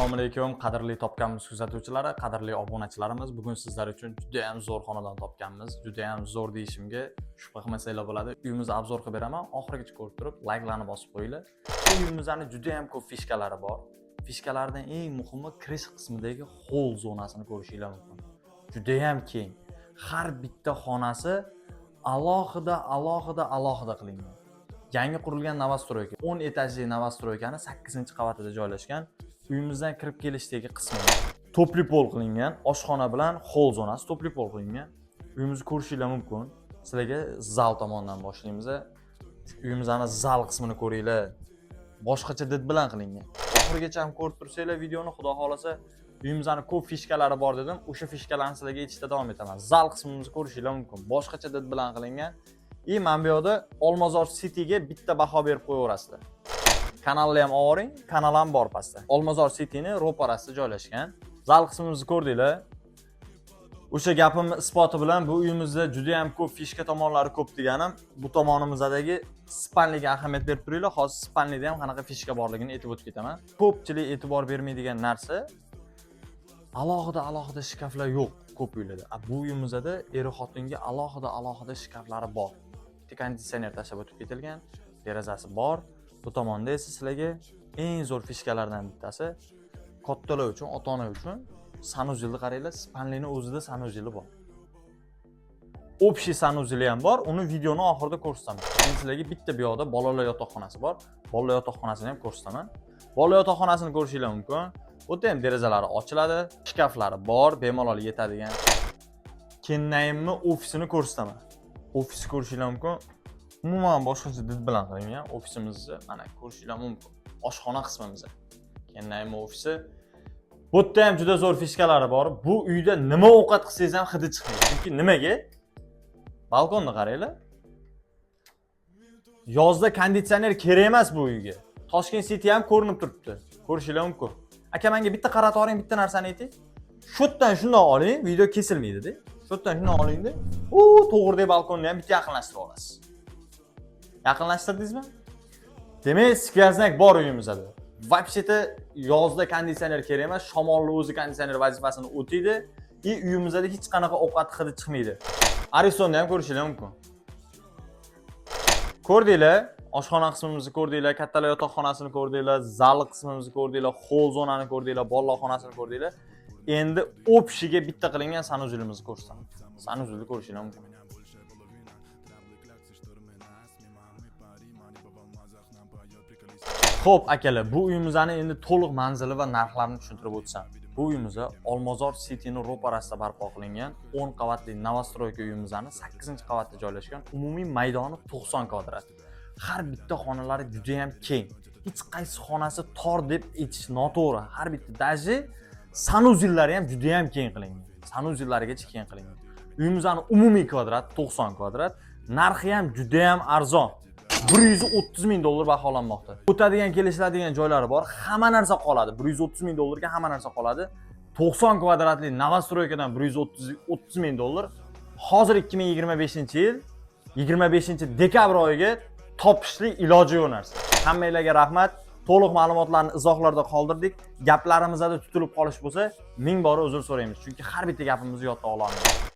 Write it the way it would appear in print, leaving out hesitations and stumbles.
Assalomu alaykum, qadrli topganmiz kuzatuvchilari, qadrli obunachilarimiz. Bugun sizlar uchun juda ham zo'r xonadon topganmiz. Juda ham zo'r deyishimga shubha qilmasanglar bo'ladi. Uyimizni obzor qilib beraman. Oxirigacha ko'rib turib, layklarni bosib qo'yinglar. Bu uyimizning juda ham ko'p fishkalari bor. Fishkalardan eng muhimi kirish qismidagi hol zonasini ko'rishinglar mumkin. Juda ham keng. Har bitta xonasi alohida qilingan. Yangi qurilgan novostroyka, 10 etajli novostroykani 8-qavatida joylashgan. Uyimizdan kirib kelishdagi qismi topli pol qilingan, oshxona bilan hol zonasi topli pol qilingan. Uyimizni ko'rishinglar mumkin. Sizlarga zal tomondan boshlaymiz. Uyimizning zal qismini ko'ringlar. Boshqacha did bilan qilingan. Oxirigacha ham ko'rib tursanglar videoni, xudo xolasa, uyimizning ko'p fishkalari bor dedim. O'sha fishkalarni sizlarga aytishda davom etaman. Zal qismimizni ko'rishinglar mumkin. Boshqacha did bilan qilingan. Mana bu yerda Olmazor City'ga bitta baho berib qo'yaverasizlar. Kanalni ham oling, kanal ham bor pastda. Olmazor City'ni ro'parasida joylashgan. Zal qismimizni ko'rdinglar. O'sha gapim isboti bilan bu uyimizda juda ham ko'p fishka tomonlari ko'p deganim, bu tomonimizdagi spalniga ahamiyat berib turinglar. Hozir spalnida ham qanaqa fishka borligini aytib o'tib ketaman. Ko'pchilik e'tibor bermaydigan narsa alohida shkaflar yo'q ko'p uylarda. Bu uyimizda er-xotinga alohida shkaflari bor. Konditsioner tashlab o'tib ketilgan, derazasi bor. Bu tomonda esa sizlarga eng zo'r fishkalardan bittasi kattalar uchun, ota-ona uchun sanuzilni qaranglar, spalnining o'zida sanuzili bor. Общий sanuzili ham bor, uni videoni oxirida ko'rsataman. Men sizlarga bitta bu yoqda bolalar yotoqxonasi bor. Bolalar yotoqxonasini ham ko'rsataman. Bolalar yotoqxonasini ko'rishinglar mumkin. Bu yerda ham derazalari ochiladi, shkaflari bor, bemalol yetadigan. Kennayimni ofisini ko'rsataman. Ofis ko'rishinglar mumkin. Umuman boshqacha did bilan qilingan ofisimizni mana ko'rishinglar mumkin. Oshxona qismimiz. Kennayim ofisi. Bu yerda ham juda zo'r fishkalari bor. Bu uyda nima ovqat qilsangiz ham hidi chiqmaydi. Chunki nimaga? Balkonni qaranglar. Yozda konditsioner kerak emas bu uyga. Toshkent City ham ko'rinib turibdi. Ko'rishinglar mumkin. Aka, menga bitta qaratib oling, bitta narsani ayting. Shu yerdan shunday oling, video kesilmaydi-da. Shu yerdan shunday oling-da. To'g'ridagi balkonni ham bitta yaqinlashtirib olasiz. Yaqinlashtirdingizmi? Demak, skvoznak bor uyimizda. Вообще-то yozda konditsioner kerak emas, shamolni o'zi konditsioner vazifasini o'taydi. Uyimizda hech qanaqa ovqat hidi chiqmaydi. Arizonda ham ko'rishinglar mumkin. Ko'rdinglar? Oshxona qismimizni ko'rdinglar, kattalar yotoqxonasini ko'rdinglar, zal qismimizni ko'rdinglar, hol zonani ko'rdinglar, bolalar xonasini ko'rdinglar. Endi общийga bitta qilingan sanuzilimizni ko'rsataman. Sanuzilni ko'rishinglar mumkin. Xo'p, akalar, bu uyimizni endi to'liq manzili va narxlarini tushuntirib o'tsam. Bu uyimiz Olmazor City'ning ro'parasida barpo qilingan 10 qavatli novostroyka uyimizning 8-qavatda joylashgan. Umumiy maydoni 90 kvadrat. Har bitta xonalari juda ham keng. Hech qaysi xonasi tor deb aytish noto'g'ri. Har bitta daji sanuzillari ham juda ham keng qilingan. Sanuzillarigacha keng qilingan. Uyimizning umumiy kvadrat 90 kvadrat. Narxi ham juda ham arzon. $130,000 baholanmoqda. O'tadigan, kelishiladigan joylari bor. Hamma narsa qoladi. $130,000 hamma narsa qoladi. 90 kvadratli novostroykadan $130,000. Hozir 2025-yil 25-dekabr oyiga topishlik iloji yo'q narsa. Hammanglarga rahmat. To'liq ma'lumotlarni izohlarda qoldirdik. Gaplarimizda tutilib qolish bo'lsa, ming bora uzr so'raymiz. Chunki har bitta gapimizni yodda olamiz.